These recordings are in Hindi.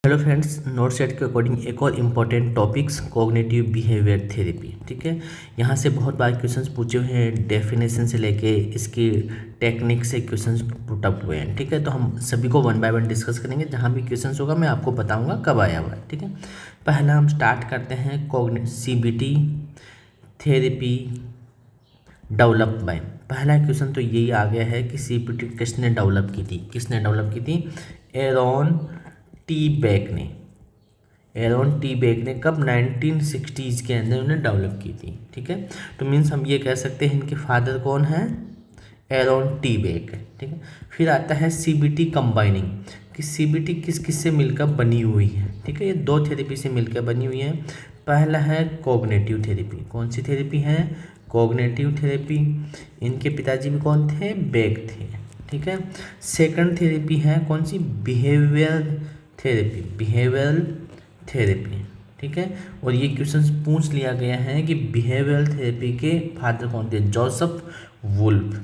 हेलो फ्रेंड्स, नोट सेट के अकॉर्डिंग एक और important topics cognitive behaviour therapy. ठीक है, यहाँ से बहुत बार क्वेश्चंस पूछे हुए हैं, डेफिनेशन से लेके इसकी टेक्निक से क्वेश्चंस पुट अप हुए हैं। ठीक है, तो हम सभी को वन बाय वन डिस्कस करेंगे। जहाँ भी क्वेश्चंस होगा मैं आपको बताऊँगा कब आया हुआ है। ठीक है, पहला हम स्टार्ट करते हैं CBT थेरेपी डेवलप बाय। पहला क्वेश्चन तो यही आ गया है कि CBT किसने डेवलप की थी? एरॉन टी बेक ने कब 1960s के अंदर उन्हें डेवलप की थी। ठीक है, तो मीन्स हम ये कह सकते हैं इनके फादर कौन है? Aaron T Beck. ठीक है, फिर आता है CBT कंबाइनिंग कि CBT किस किस से मिलकर बनी हुई है। ठीक है, ये दो थेरेपी से मिलकर बनी हुई है। पहला है कॉग्निटिव थेरेपी। कौन सी थेरेपी है? Cognitive therapy. इनके पिताजी भी कौन थे? बेक थे। ठीक है, सेकंड थेरेपी है कौन सी? Behavioural therapy. ठीक है, और ये क्वेश्चन पूछ लिया गया है कि बिहेवियरल थेरेपी के फादर कौन थे? Joseph Wolf.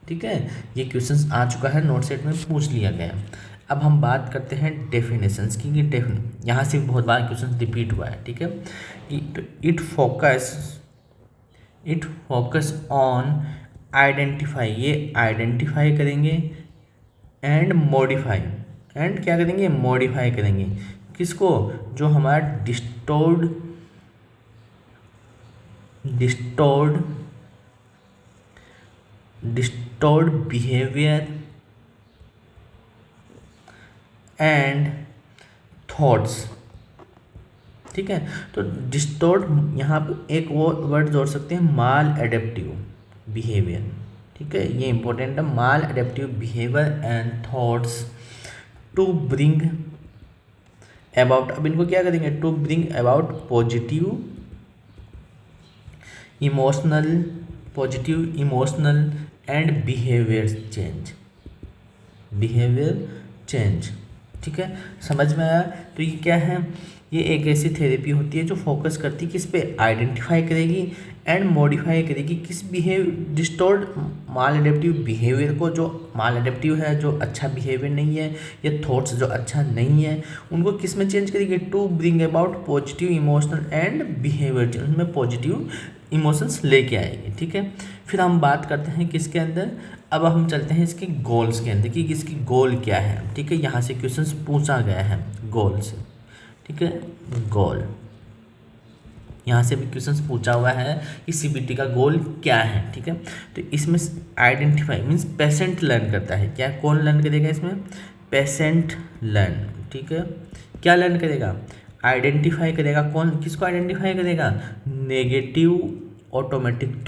ठीक है, ये क्वेश्चन आ चुका है, नोट सेट में पूछ लिया गया। अब हम बात करते हैं डेफिनेशंस की। यहाँ से भी बहुत बार क्वेश्चन रिपीट हुआ है। ठीक है, इट फोकस ऑन आइडेंटिफाई। ये आइडेंटिफाई करेंगे एंड मॉडिफाई। एंड क्या करेंगे? मॉडिफाई करेंगे। किसको? जो हमारा डिस्टोर्ड बिहेवियर एंड थॉट्स। ठीक है, तो डिस्टोर्ड यहाँ पे एक वो वर्ड जोड़ सकते हैं, माल एडेप्टिव बिहेवियर। ठीक है, ये इंपॉर्टेंट है, maladaptive behaviour and thoughts to bring about. अब इनको क्या करेंगे? To bring about positive emotional and behaviour change. ठीक है, समझ में आया? तो ये क्या है? ये एक ऐसी थेरेपी होती है जो फोकस करती है किस पे? आइडेंटिफाई करेगी एंड मॉडिफाई करेगी किस डिस्टोर्ड माल एडेप्टिव बिहेवियर को। जो माल एडेप्टिव है, जो अच्छा बिहेवियर नहीं है, या थॉट्स जो अच्छा नहीं है, उनको किस में चेंज करेगी? To bring about positive emotional and behaviour change. उनमें पॉजिटिव इमोशंस लेके आएगी। ठीक है, फिर हम बात करते हैं किसके अंदर? अब हम चलते हैं इसके गोल्स के अंदर कि इसकी गोल क्या है। ठीक है, यहाँ से क्वेश्चंस पूछा गया है गोल से। ठीक है, गोल यहाँ से भी क्वेश्चंस पूछा हुआ है कि CBT का गोल क्या है। ठीक है, तो इसमें आइडेंटिफाई मीन्स पेशेंट लर्न करता है। क्या? कौन लर्न करेगा इसमें? Patient learn. ठीक है, क्या लर्न करेगा? आइडेंटिफाई करेगा। कौन किसको आइडेंटिफाई करेगा? नेगेटिव ऑटोमेटिक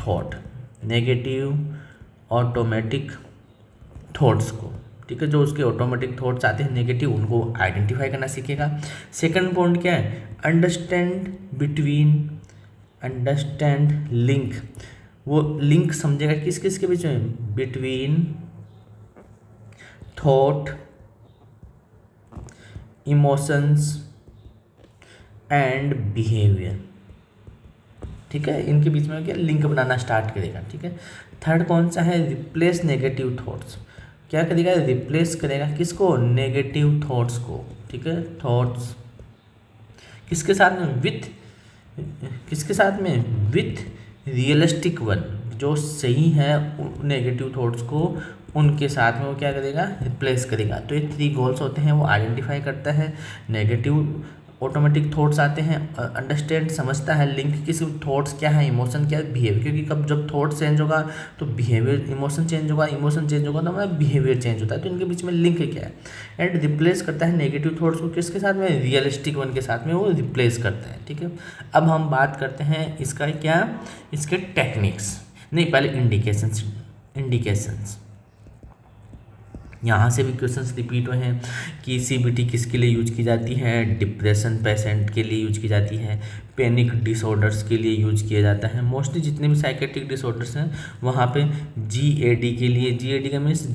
थॉट्स को। ठीक है, जो उसके ऑटोमेटिक थॉट्स आते हैं नेगेटिव, उनको आइडेंटिफाई करना सीखेगा। सेकंड पॉइंट क्या है? Understand link. वो लिंक समझेगा किस किस के बीच में? Between thought, emotions and behaviour. ठीक है, इनके बीच में क्या लिंक बनाना स्टार्ट करेगा। ठीक है, थर्ड कौन सा है? Replace negative thoughts. क्या करेगा? रिप्लेस करेगा किसको? नेगेटिव थॉट्स को। ठीक है, थॉट्स किसके साथ में? With realistic one. जो सही है नेगेटिव थॉट्स को उनके साथ में वो क्या करेगा? रिप्लेस करेगा। तो ये 3 गोल्स होते हैं। वो आइडेंटिफाई करता है, नेगेटिव ऑटोमेटिक थॉट्स आते हैं, अंडरस्टैंड समझता है लिंक किस थॉट्स क्या है, इमोशन क्या है, बिहेवियर। क्योंकि कब जब थॉट चेंज होगा तो बिहेवियर, इमोशन चेंज होगा तो हमारा बिहेवियर चेंज होता है। तो इनके बीच में लिंक क्या है? एंड रिप्लेस करता है नेगेटिव थॉट्स को किसके साथ में? रियलिस्टिक वन के साथ में वो रिप्लेस करता है। ठीक है, अब हम बात करते हैं इसका क्या? इसके टेक्निक्स नहीं, पहले इंडिकेशंस। यहाँ से भी क्वेश्चंस रिपीट हुए हैं कि CBT किसके लिए यूज की जाती है? डिप्रेशन पेशेंट के लिए यूज की जाती है, पैनिक डिसऑर्डर्स के लिए यूज किया जाता है। मोस्टली जितने भी साइकेट्रिक डिसऑर्डर्स हैं वहाँ पे GAD के लिए, GAD का मीन्स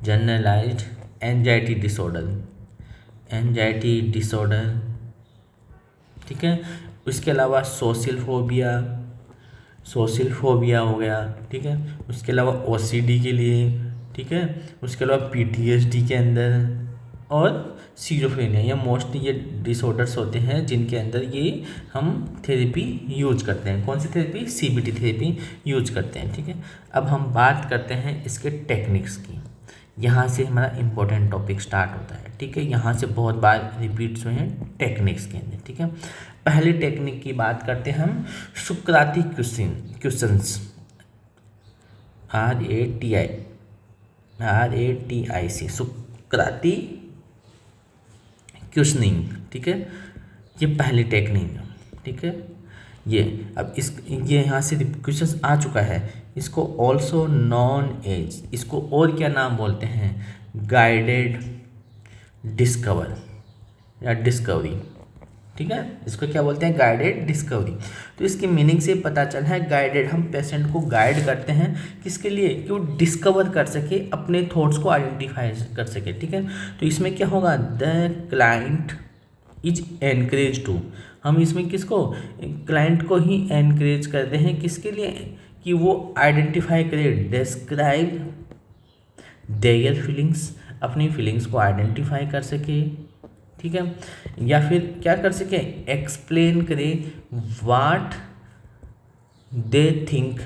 जनरलाइज्ड एंजाइटी डिसऑर्डर। ठीक है, उसके अलावा सोशल फोबिया हो गया। ठीक है, उसके अलावा OCD के लिए। ठीक है, उसके अलावा PTSD के अंदर और सीरोफेनिया, या मोस्टली ये डिसऑर्डर्स होते हैं जिनके अंदर ये हम थेरेपी यूज करते हैं। कौन सी थेरेपी? सीबीटी थेरेपी यूज करते हैं। ठीक है, अब हम बात करते हैं इसके टेक्निक्स की। यहाँ से हमारा इम्पोर्टेंट टॉपिक स्टार्ट होता है। ठीक है, यहाँ से बहुत बार रिपीट्स हुए हैं टेक्निक्स के अंदर। ठीक है, पहली टेक्निक की बात करते हैं हम, सुक्रातिक क्वेश्चंस, RATIC, सुक्रातिक क्वेश्चनिंग। ठीक है, ये पहली टेक्निक है। ठीक है, ये अब ये यहाँ से क्वेश्चन आ चुका है, इसको ऑल्सो नॉन एज, इसको और क्या नाम बोलते हैं? गाइडेड डिस्कवर या डिस्कवरी। ठीक है, इसको क्या बोलते हैं? Guided discovery. तो इसकी मीनिंग से पता चला है गाइडेड, हम पेशेंट को गाइड करते हैं किसके लिए? कि वो डिस्कवर कर सके, अपने थॉट्स को आइडेंटिफाई कर सके। ठीक है, तो इसमें क्या होगा? The client is encourage to, हम इसमें किसको? क्लाइंट को ही एनकरेज करते हैं, किसके लिए? कि वो आइडेंटिफाई करे, डिस्क्राइब देयर फीलिंग्स, अपनी फीलिंग्स को आइडेंटिफाई कर सके। ठीक है, या फिर क्या कर सके? एक्सप्लेन करे what they think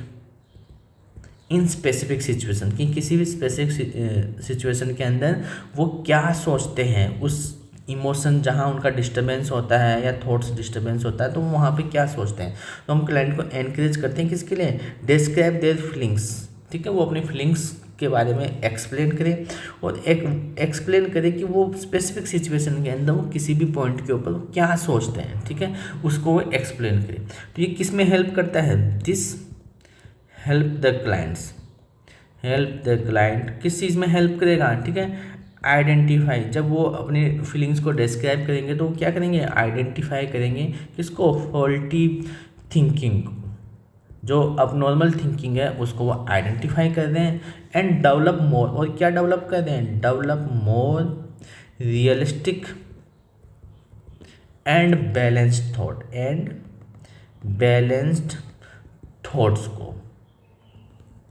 in specific situation, कि किसी भी स्पेसिफिक सिचुएशन के अंदर वो क्या सोचते हैं, उस इमोशन जहाँ उनका डिस्टर्बेंस होता है या थॉट्स डिस्टर्बेंस होता है, तो वहाँ पे क्या सोचते हैं। तो हम क्लाइंट को एनकरेज करते हैं किसके लिए? Describe their feelings. ठीक है, वो अपनी फीलिंग्स के बारे में एक्सप्लेन करें, और एक्सप्लेन करें कि वो स्पेसिफिक सिचुएशन के अंदर वो किसी भी पॉइंट के ऊपर क्या सोचते हैं। ठीक है, उसको वो एक्सप्लेन करें। तो ये किस में हेल्प करता है? This help the clients, help the client किस चीज़ में हेल्प करेगा? ठीक है, आइडेंटिफाई, जब वो अपनी फीलिंग्स को डिस्क्राइब करेंगे तो वो क्या करेंगे? आइडेंटिफाई करेंगे किसको? फॉल्टी थिंकिंग, जो अब नॉर्मल थिंकिंग है उसको वो आइडेंटिफाई कर रहे हैं। एंड डेवलप मोर, और क्या डेवलप कर रहे हैं? Develop more realistic and balanced thought, and balanced thoughts को।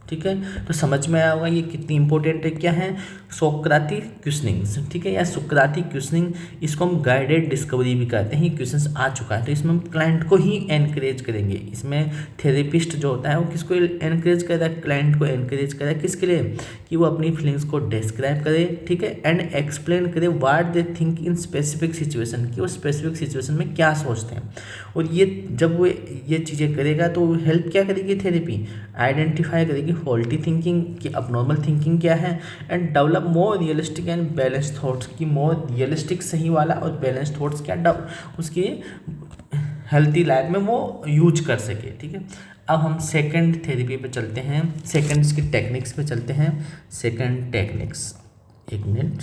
ठीक है, तो समझ में आया होगा ये कितनी इंपॉर्टेंट है। क्या है? Socratic questioning. ठीक है, या सुक्रातिक क्वेश्चनिंग, इसको हम गाइडेड डिस्कवरी भी कहते हैं। ये क्वेश्चंस आ चुका है, तो इसमें हम क्लाइंट को ही एनकरेज करेंगे। इसमें थेरेपिस्ट जो होता है वो किसको एनकरेज कर रहा है? क्लाइंट को एनकरेज कर रहा है, किसके लिए? कि वो अपनी फीलिंग्स को डिस्क्राइब करे। ठीक है, एंड एक्सप्लेन करे what they think in specific situation, कि वो स्पेसिफिक सिचुएशन में क्या सोचते हैं। और ये जब वो ये चीज़ें करेगा तो हेल्प क्या करेगी थेरेपी? आइडेंटिफाई करेगी फॉल्टी थिंकिंग की अबनॉर्मल थिंकिंग क्या है, and develop more realistic and balanced thoughts, की मोर रियलिस्टिक सही वाला और बैलेंस्ड थॉट्स क्या उसकी हेल्थी लाइफ में वो यूज कर सके। ठीक है, अब हम सेकंड थेरेपी पे चलते हैं, सेकंड इसकी टेक्निक्स पे चलते हैं। सेकंड टेक्निक्स, एक मिनट,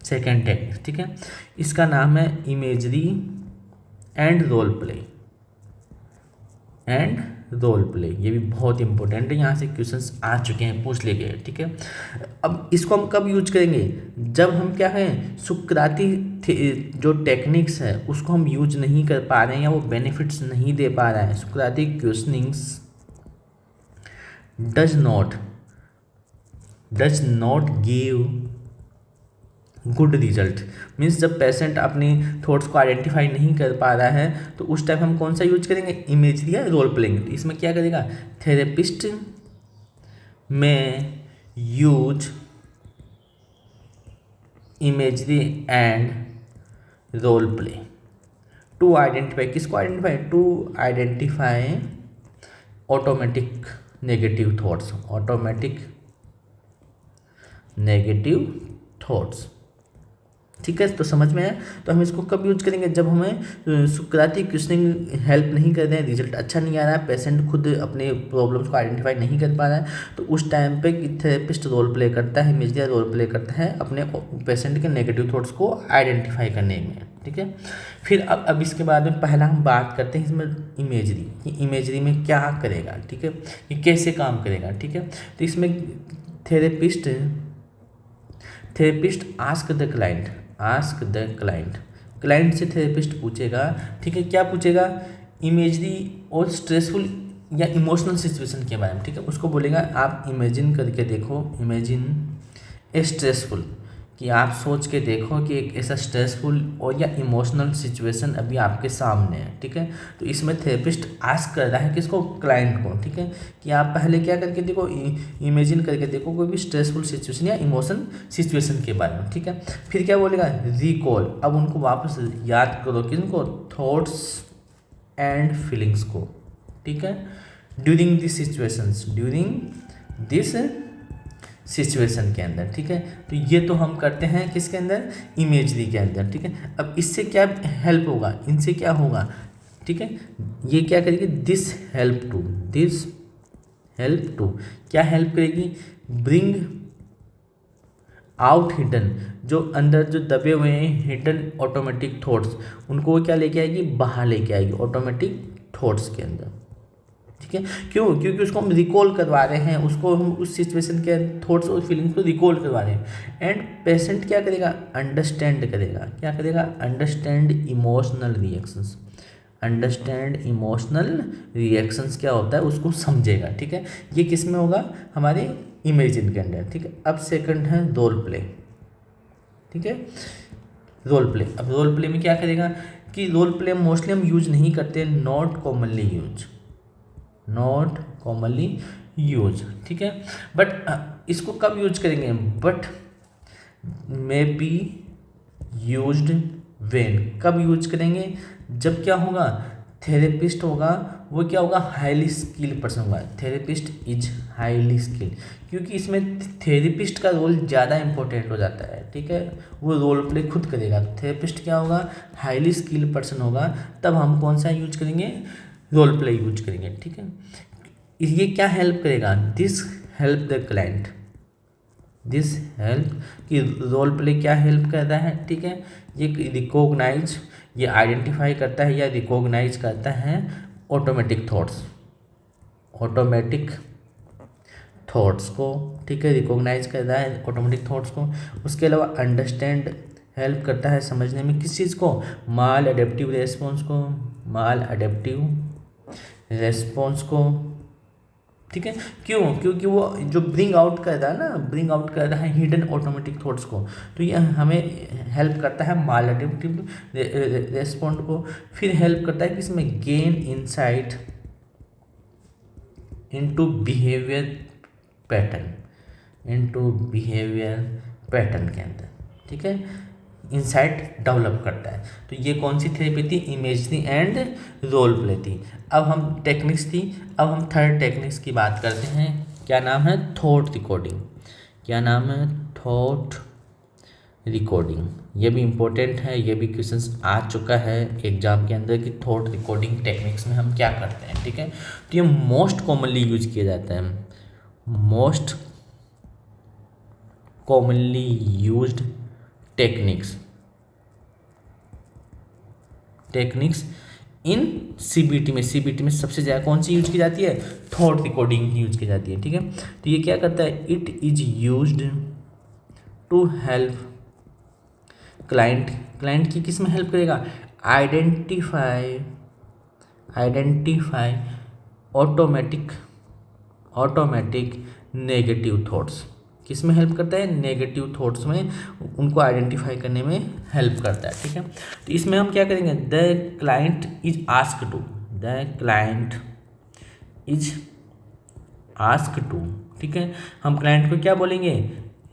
सेकंड टेक्निक्स। ठीक है, इसका नाम है imagery and role play, and role play. ये भी बहुत इंपॉर्टेंट है, यहाँ से क्वेश्चंस आ चुके हैं, पूछ लिए गए। ठीक है, अब इसको हम कब यूज करेंगे? जब हम क्या है, सुक्रातिक जो टेक्निक्स है उसको हम यूज नहीं कर पा रहे हैं, या वो बेनिफिट्स नहीं दे पा रहा है। Socratic questionings does not give good result. Means जब पेशेंट अपनी थॉट्स को आइडेंटिफाई नहीं कर पा रहा है तो उस टाइम हम कौन सा यूज करेंगे? इमेजरी या रोल प्लेइंग। तो इसमें क्या करेगा? Therapist may use imagery and role play to identify, किसको identify? To identify automatic negative thoughts, automatic negative thoughts. ठीक है, तो समझ में आया। तो हम इसको कब यूज करेंगे? जब हमें सुक्रातिक क्वेश्चनिंग हेल्प नहीं कर रहे हैं, रिजल्ट अच्छा नहीं आ रहा है, पेशेंट खुद अपने प्रॉब्लम्स को आइडेंटिफाई नहीं कर पा रहा है, तो उस टाइम पे थेरेपिस्ट रोल प्ले करता है, इमेजरी रोल प्ले करता है अपने पेशेंट के नेगेटिव थॉट्स को आइडेंटिफाई करने में। ठीक है, फिर अब इसके बाद में पहला हम बात करते हैं इसमें इमेजरी, कि इमेजरी में क्या करेगा। ठीक है, ये कैसे काम करेगा। ठीक है, तो इसमें थेरेपिस्ट आस्क द क्लाइंट से थेरेपिस्ट पूछेगा। ठीक है, क्या पूछेगा? इमेजरी और स्ट्रेसफुल या इमोशनल सिचुएशन के बारे में। ठीक है, उसको बोलेगा आप इमेजिन करके देखो, इमेजिन ए स्ट्रेसफुल कि आप सोच के देखो कि एक ऐसा स्ट्रेसफुल और या इमोशनल सिचुएशन अभी आपके सामने है, ठीक है। तो इसमें थेरेपिस्ट आस्क कर रहा है किसको, क्लाइंट को, ठीक है, कि आप पहले क्या करके देखो, इमेजिन करके देखो कोई भी स्ट्रेसफुल सिचुएशन या इमोशन सिचुएशन के बारे में, ठीक है। फिर क्या बोलेगा, रिकॉल, अब उनको वापस याद करो, किनको, थॉट्स एंड फीलिंग्स को, ठीक है, during this situations, during this situation के अंदर, ठीक है। तो ये तो हम करते हैं किसके अंदर, इमेजरी के अंदर, ठीक है। अब इससे क्या हेल्प होगा, इनसे क्या होगा, ठीक है, ये क्या करेगी, दिस हेल्प टू क्या हेल्प करेगी, ब्रिंग आउट हिडन, जो अंदर जो दबे हुए हैं हिडन ऑटोमेटिक थॉट्स, उनको क्या लेके आएगी, बाहर लेके आएगी ऑटोमेटिक थॉट्स के अंदर, ठीक है। क्यों, क्योंकि उसको हम रिकॉल करवा रहे हैं, उसको हम उस सिचुएशन के थॉट्स और फीलिंग्स को रिकॉल करवा रहे हैं। एंड पेशेंट क्या करेगा, अंडरस्टैंड करेगा, क्या करेगा, understand emotional reactions, understand emotional reactions क्या होता है उसको समझेगा, ठीक है। ये किस में होगा, हमारे इमेजिन के अंदर, ठीक है। अब सेकंड है रोल प्ले, ठीक है, रोल प्ले। अब रोल प्ले में क्या करेगा कि रोल प्ले मोस्टली हम यूज नहीं करते, नॉट कॉमनली यूज, ठीक है। बट इसको कब यूज करेंगे, but may be used when, कब यूज करेंगे, जब क्या होगा, थेरेपिस्ट होगा वो क्या होगा, हाईली स्किल्ड पर्सन होगा, थेरेपिस्ट इज हाईली स्किल्ड, क्योंकि इसमें थेरेपिस्ट का रोल ज़्यादा इंपॉर्टेंट हो जाता है, ठीक है। वो रोल प्ले खुद करेगा, थेरेपिस्ट क्या होगा, हाईली स्किल्ड पर्सन होगा, तब हम कौन सा यूज करेंगे, रोल प्ले यूज करेंगे, ठीक है। ये क्या हेल्प करेगा, this help the client, this help, कि रोल प्ले क्या हेल्प करता है, ठीक है, ये रिकॉग्नाइज, ये आइडेंटिफाई करता है या रिकॉग्नाइज करता है ऑटोमेटिक थॉट्स को, ठीक है, रिकॉग्नाइज करता है ऑटोमेटिक थॉट्स को। उसके अलावा अंडरस्टैंड हेल्प करता है समझने में, किस चीज़ को, माल अडेप्टिव रेस्पॉन्स को, ठीक है। क्यों, क्योंकि वो जो ब्रिंग आउट कर रहा है हिडन ऑटोमेटिक थॉट्स को, तो ये हमें हेल्प करता है माल अडेप्टिव रेस्पॉन्ड को। फिर हेल्प करता है कि इसमें gain insight into behaviour pattern के अंदर, ठीक है, इंसाइट डेवलप करता है। तो ये कौन सी थेरेपी थी, इमेजरी एंड रोल प्ले थी। अब हम टेक्निक्स थी, अब हम थर्ड टेक्निक्स की बात करते हैं, क्या नाम है, थॉट रिकॉर्डिंग। ये भी इम्पोर्टेंट है, ये भी क्वेश्चंस आ चुका है एग्जाम के अंदर कि थॉट रिकॉर्डिंग टेक्निक्स में हम क्या करते हैं, ठीक है। तो ये मोस्ट कॉमनली यूज किया जाता है, most commonly used techniques in CBT में सबसे ज़्यादा कौन सी यूज की जाती है, थॉट रिकॉर्डिंग यूज की जाती है, ठीक है। तो ये क्या करता है, it is used to help client की किस में हेल्प करेगा, आइडेंटिफाई ऑटोमेटिक नेगेटिव थॉट्स, किस में हेल्प करता है, नेगेटिव थॉट्स में, उनको आइडेंटिफाई करने में हेल्प करता है, ठीक है। तो इसमें हम क्या करेंगे, the client is ask to, ठीक है। हम क्लाइंट को क्या बोलेंगे,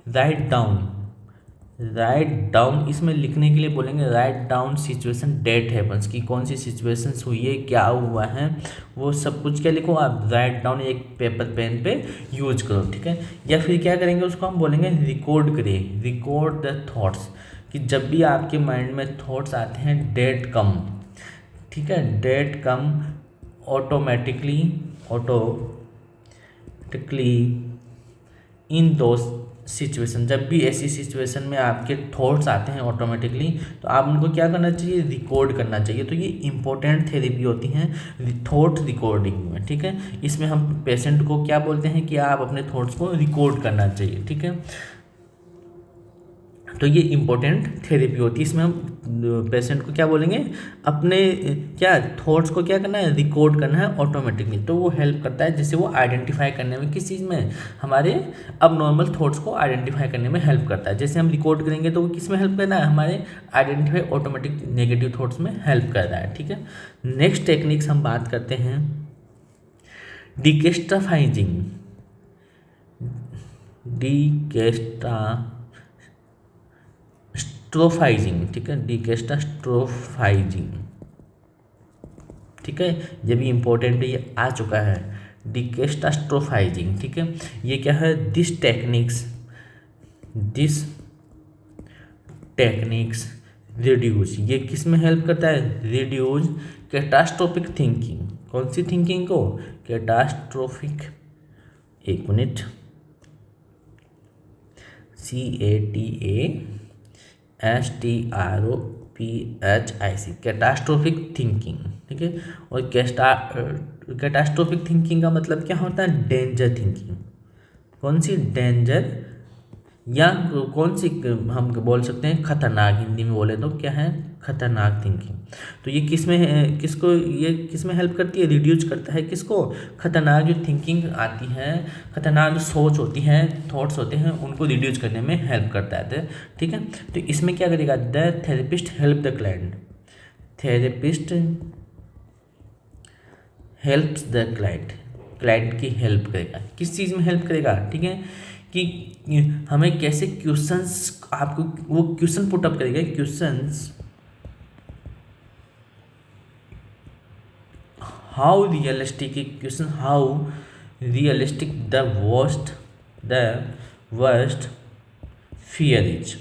राइट डाउन, इसमें लिखने के लिए बोलेंगे write down situation that happens, की कौन सी सिचुएशंस हुई है, क्या हुआ है, वो सब कुछ क्या लिखो आप, राइट डाउन, एक पेपर पेन पे यूज करो, ठीक है। या फिर क्या करेंगे, उसको हम बोलेंगे रिकॉर्ड द थॉट्स, कि जब भी आपके माइंड में थॉट्स आते हैं, डेट कम ऑटोमेटिकली इन दोस्त सिचुएशन, जब भी ऐसी सिचुएशन में आपके थॉट्स आते हैं ऑटोमेटिकली, तो आप उनको क्या करना चाहिए, रिकॉर्ड करना चाहिए। तो ये इंपॉर्टेंट थेरेपी होती हैं थॉट रिकॉर्डिंग में, ठीक है। इसमें हम पेशेंट को क्या बोलते हैं कि आप अपने थॉट्स को रिकॉर्ड करना चाहिए, ठीक है। तो ये इम्पोर्टेंट थेरेपी होती है। इसमें हम पेशेंट को क्या बोलेंगे, अपने क्या थॉट्स को क्या करना है, रिकॉर्ड करना है ऑटोमेटिकली। तो वो हेल्प करता है जिससे वो आइडेंटिफाई करने में, किस चीज़ में, हमारे अब नॉर्मल थॉट्स को आइडेंटिफाई करने में हेल्प करता है। जैसे हम रिकॉर्ड करेंगे तो वो किस में हेल्प करना है, हमारे आइडेंटिफाई ऑटोमेटिक नेगेटिव थॉट्स में हेल्प कर रहा है। ठीक है, नेक्स्ट टेक्निक्स हम बात करते हैं डिकेस्ट्राफाइजिंग। डिकेस्ट्रोफाइजिंग, ठीक है, डिकेस्ट्रोफाइजिंग, ठीक है, ये भी इम्पोर्टेंट है, ये आ चुका है डिकेस्ट्रोफाइजिंग। ठीक है, ये क्या है, दिस टेक्निक्स रिड्यूस, ये किस में हेल्प करता है, रिड्यूस कैटास्ट्रोफिक थिंकिंग। कौन सी थिंकिंग को, कैटास्ट्रोफिक, एक मिनट, CATASTROPHIC, कैटास्ट्रोफिक थिंकिंग। ठीक है, और कैटास्ट्रोफिक थिंकिंग का मतलब क्या होता है, डेंजर थिंकिंग। कौन सी, डेंजर, या कौन सी हम बोल सकते हैं खतरनाक, हिंदी में बोले तो क्या है, खतरनाक थिंकिंग। तो ये किस में किसको, ये किस में हेल्प करती है, रिड्यूस करता है किसको, खतरनाक जो थिंकिंग आती है, खतरनाक जो सोच होती है, थॉट्स होते हैं, उनको रिड्यूस करने में हेल्प करता है। ठीक है, तो इसमें क्या करेगा, the therapist help the client, therapist helps the client की हेल्प करेगा, किस चीज़ में हेल्प करेगा, ठीक है, कि हमें कैसे क्वेश्चंस, आपको वो क्वेश्चन पुट अप करेगा, questions how realistic, question how realistic the worst fear is.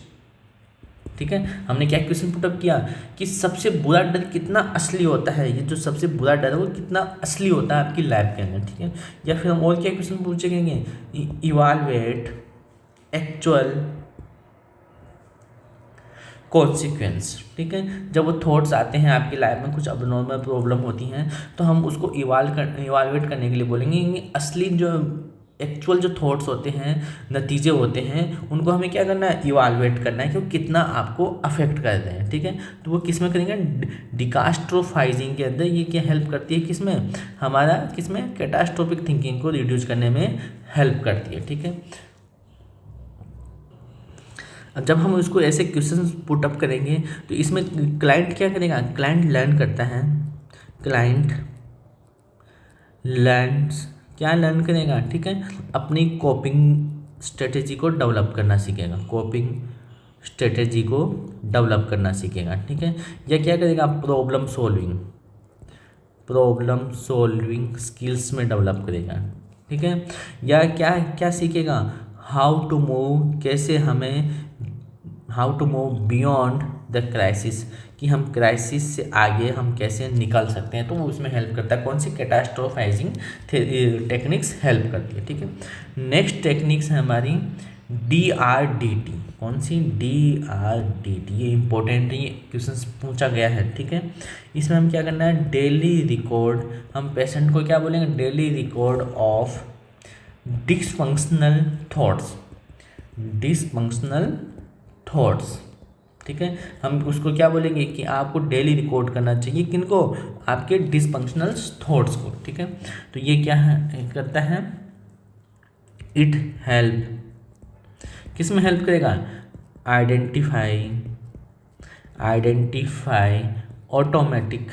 ठीक है, हमने क्या क्वेश्चन पुटअप किया कि सबसे बुरा डर कितना असली होता है, ये जो सबसे बुरा डर है वो कितना असली होता है आपकी लाइफ के अंदर। ठीक है, या फिर हम और क्या क्वेश्चन पूछेंगे, इवालुएट एक्चुअल कॉन्सिक्वेंस। ठीक है, जब वो थॉट्स आते हैं आपकी लाइफ में, कुछ अबनॉर्मल प्रॉब्लम होती हैं, तो हम उसको इवालुएट करने के लिए बोलेंगे कि असली जो एक्चुअल जो थॉट्स होते हैं, नतीजे होते हैं, उनको हमें क्या करना है, इवालुएट करना है कि वो कितना आपको अफेक्ट कर रहे हैं। ठीक है, तो वो किस में करेंगे, डिकास्ट्रोफाइजिंग के अंदर ये क्या हेल्प करती है, किस में, हमारा किस में, कैटास्ट्रोफिक थिंकिंग को रिड्यूस करने में हेल्प करती है। ठीक है, अब जब हम उसको ऐसे क्वेश्चन पुट अप करेंगे तो इसमें क्लाइंट क्या करेगा, क्लाइंट लर्न करता है, क्लाइंट लर्न्स, क्या लर्न करेगा, ठीक है, अपनी कोपिंग स्ट्रेटेजी को डेवलप करना सीखेगा, कोपिंग स्ट्रेटेजी को डेवलप करना सीखेगा। ठीक है, या क्या करेगा, प्रॉब्लम सॉल्विंग स्किल्स में डेवलप करेगा। ठीक है, या क्या क्या सीखेगा, हाउ टू मूव, कैसे हमें, how to move beyond the crisis, कि हम क्राइसिस से आगे हम कैसे निकल सकते हैं, तो वो उसमें हेल्प करता है। कौन सी, कैटास्ट्रोफाइजिंग टेक्निक्स हेल्प करती है। ठीक है, नेक्स्ट टेक्निक्स है हमारी DRDT। कौन सी, DRDT, ये इंपॉर्टेंट है, ये क्वेश्चन पूछा गया है। ठीक है, इसमें हम क्या करना है, डेली रिकॉर्ड, हम पेशेंट को क्या बोलेंगे, daily record of dysfunctional thoughts. ठीक है, हम उसको क्या बोलेंगे कि आपको डेली रिकॉर्ड करना चाहिए, किनको, आपके डिसफंक्शनल थॉट्स को। ठीक है, तो ये क्या है, करता है, इट हेल्प, किस में हेल्प करेगा, आइडेंटिफाई ऑटोमेटिक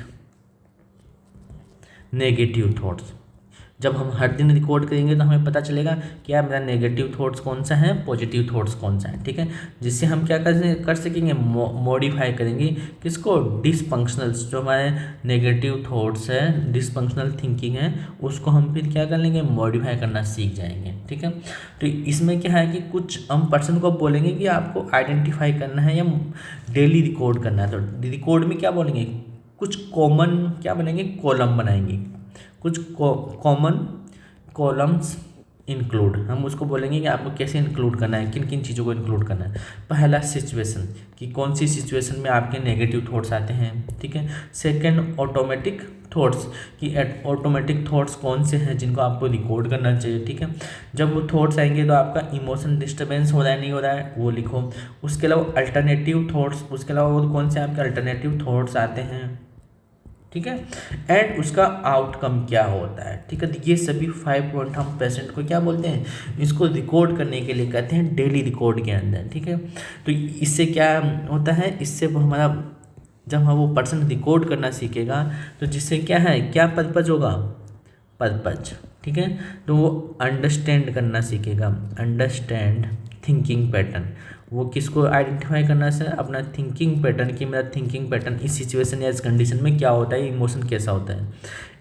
नेगेटिव थॉट्स। जब हम हर दिन रिकॉर्ड करेंगे तो हमें पता चलेगा कि यार मेरा नेगेटिव थॉट्स कौन सा है, पॉजिटिव थॉट्स कौन सा है। ठीक है, जिससे हम क्या कर सकेंगे, मॉडिफाई करेंगे किसको, डिसफंक्शनल्स, जो हमारे नेगेटिव थॉट्स है, डिसफंक्शनल थिंकिंग है, उसको हम फिर क्या कर लेंगे, मॉडिफाई करना सीख जाएंगे। ठीक है, तो इसमें क्या है कि कुछ हम पर्सन को बोलेंगे कि आपको आइडेंटिफाई करना है या डेली रिकॉर्ड करना है। तो रिकॉर्ड में क्या बोलेंगे, कुछ कॉमन क्या बनेंगे, कॉलम बनाएंगे, कुछ कॉमन कॉलम्स इंक्लूड, हम उसको बोलेंगे कि आपको कैसे इंक्लूड करना है, किन किन चीज़ों को इंक्लूड करना है। पहला सिचुएशन, कि कौन सी सिचुएशन में आपके नेगेटिव थॉट्स आते हैं, ठीक है। सेकंड ऑटोमेटिक थॉट्स, कि ऑटोमेटिक थॉट्स कौन से हैं जिनको आपको रिकॉर्ड करना चाहिए, ठीक है। जब वो थॉट्स आएंगे तो आपका इमोशन डिस्टर्बेंस हो रहा है नहीं हो रहा है वो लिखो। उसके अलावा अल्टरनेटिव थॉट्स, उसके अलावा और कौन से आपके अल्टरनेटिव थॉट्स आते हैं, ठीक है। एंड उसका आउटकम क्या होता है, ठीक है। तो ये सभी 5 पॉइंट हम पेशेंट को क्या बोलते हैं, इसको रिकॉर्ड करने के लिए कहते हैं डेली रिकॉर्ड के अंदर, ठीक है। तो इससे क्या होता है, इससे वो हमारा जब हम वो पर्सन रिकॉर्ड करना सीखेगा तो जिससे क्या है, क्या पर्पज होगा, पर्पज, ठीक है। तो वो अंडरस्टैंड करना सीखेगा, अंडरस्टैंड थिंकिंग पैटर्न। वो किसको आइडेंटिफाई करना है, अपना थिंकिंग पैटर्न, कि मेरा थिंकिंग पैटर्न इस सिचुएशन या इस कंडीशन में क्या होता है, इमोशन कैसा होता है।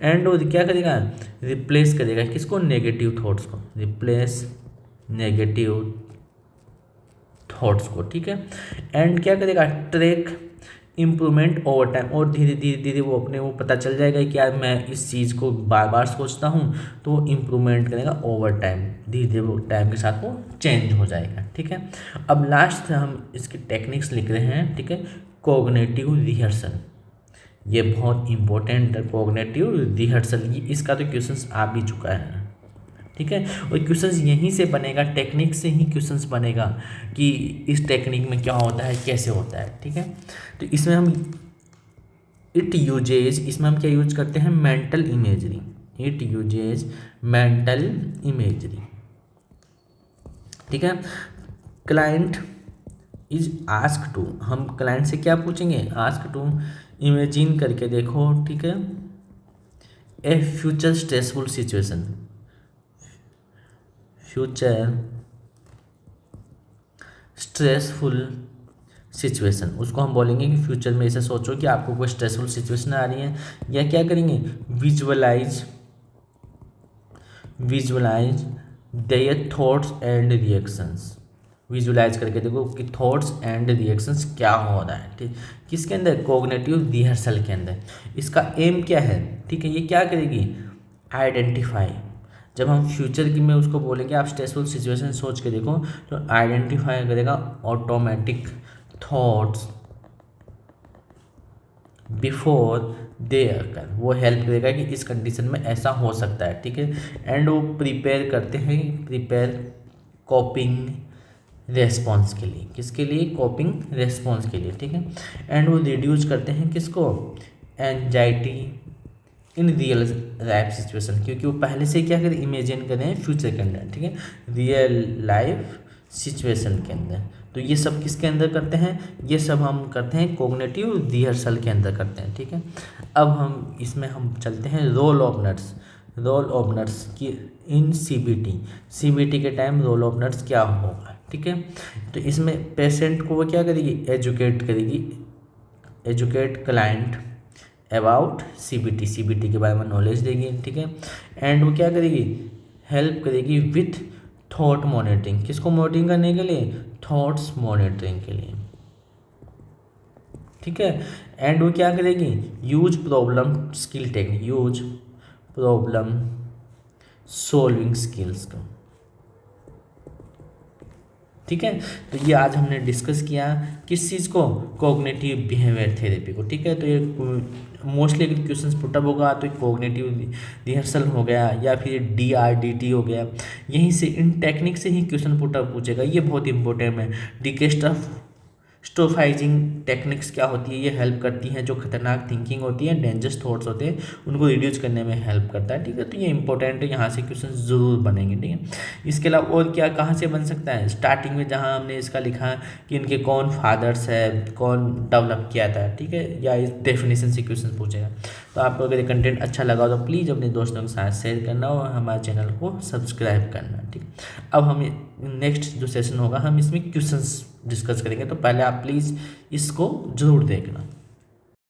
एंड वो क्या करेगा, रिप्लेस करेगा किसको, नेगेटिव थॉट्स को, रिप्लेस नेगेटिव थॉट्स को, ठीक है। एंड क्या करेगा, ट्रैक इम्प्रूवमेंट ओवर टाइम, और धीरे धीरे धीरे वो अपने वो पता चल जाएगा कि यार मैं इस चीज़ को बार बार सोचता हूँ, तो वो इम्प्रूवमेंट करेगा ओवर टाइम, धीरे धीरे वो टाइम के साथ वो चेंज हो जाएगा, ठीक है। अब लास्ट हम इसकी टेक्निक्स लिख रहे हैं, ठीक है। कोग्निटिव रिहर्सल, ये बहुत इंपॉर्टेंट है, कोग्निटिव रिहर्सल, ये इसका तो क्वेश्चंस आ भी चुका है, ठीक है। और क्वेश्चंस यहीं से बनेगा, टेक्निक से ही क्वेश्चंस बनेगा कि इस टेक्निक में क्या होता है, कैसे होता है, ठीक है। तो इसमें हम इसमें हम क्या यूज करते हैं, mental imagery, it uses mental imagery, ठीक है। क्लाइंट इज आस्क टू, हम क्लाइंट से क्या पूछेंगे, आस्क टू इमेजिन करके देखो, ठीक है, ए future stressful situation, future stressful situation, उसको हम बोलेंगे कि फ्यूचर में ऐसे सोचो कि आपको कोई स्ट्रेसफुल सिचुएशन आ रही है, या क्या करेंगे, visualise their thoughts and reactions, visualise करके देखो कि थॉट्स एंड रिएक्शंस क्या हो रहा है, ठीक, किसके अंदर, कोग्निटिव रिहर्सल के अंदर। इसका एम क्या है, ठीक है, ये क्या करेगी, आइडेंटिफाई, जब हम फ्यूचर की में उसको बोलेंगे आप स्ट्रेसफुल सिचुएशन सोच के देखो, तो आइडेंटिफाई करेगा ऑटोमेटिक थॉट्स बिफोर दे अकर, वो हेल्प करेगा कि इस कंडीशन में ऐसा हो सकता है, ठीक है। एंड वो प्रिपेयर करते हैं, प्रिपेयर कॉपिंग रेस्पॉन्स के लिए, किसके लिए, कॉपिंग रेस्पॉन्स के लिए, ठीक है। एंड वो रिड्यूस करते हैं किसको, anxiety in real life situation, क्योंकि वो पहले से क्या करें, इमेजिन करें फ्यूचर के अंदर, ठीक है, रियल लाइफ सिचुएशन के अंदर। तो ये सब किसके अंदर करते हैं, ये सब हम करते हैं कोग्निटिव रिहर्सल के अंदर करते हैं, ठीक है। अब हम इसमें हम चलते हैं रोल ऑफ नर्स की इन सीबीटी के टाइम रोल ऑफ नर्स क्या होगा, ठीक है। तो इसमें पेशेंट को वो क्या करेगी, एजुकेट क्लाइंट अबाउट सीबीटी के बारे में नॉलेज देगी, ठीक है। एंड वो क्या करेगी, हेल्प करेगी विथ थॉट मॉनिटरिंग, किसको मॉनिटरिंग करने के लिए, थॉट्स मॉनिटरिंग के लिए, ठीक है। एंड वो क्या करेगी, use problem skill technique, use problem solving skills का, ठीक है। तो ये आज हमने डिस्कस किया किस चीज़ को, कोग्निटिव बिहेवियर थेरेपी को, ठीक है। तो ये मोस्टली अगर क्वेश्चंस पुटअप होगा तो कोग्निटिव रिहर्सल हो गया या फिर DRDT हो गया, यहीं से इन टेक्निक से ही क्वेश्चन पुटअप पूछेगा, ये बहुत इंपॉर्टेंट है। डिकेस्ट्रोफाइजिंग टेक्निक्स क्या होती है, ये हेल्प करती हैं, जो खतरनाक थिंकिंग होती है, डेंजरस थॉट्स होते हैं, उनको रिड्यूस करने में हेल्प करता है, ठीक है। तो ये इंपॉर्टेंट है, यहाँ से क्वेश्चन ज़रूर बनेंगे, ठीक है। इसके अलावा और क्या कहाँ से बन सकता है, स्टार्टिंग में जहाँ हमने इसका लिखा कि इनके कौन फादर्स है, कौन डेवलप किया था, ठीक है, या इस डेफिनेशन से क्वेश्चन पूछेगा। तो आपको अगर ये कंटेंट अच्छा लगा तो प्लीज़ अपने दोस्तों के साथ शेयर करना और हमारे चैनल को सब्सक्राइब करना, ठीक। अब हम नेक्स्ट जो सेशन होगा हम इसमें क्वेश्चंस डिस्कस करेंगे, तो पहले आप प्लीज़ इसको ज़रूर देखना।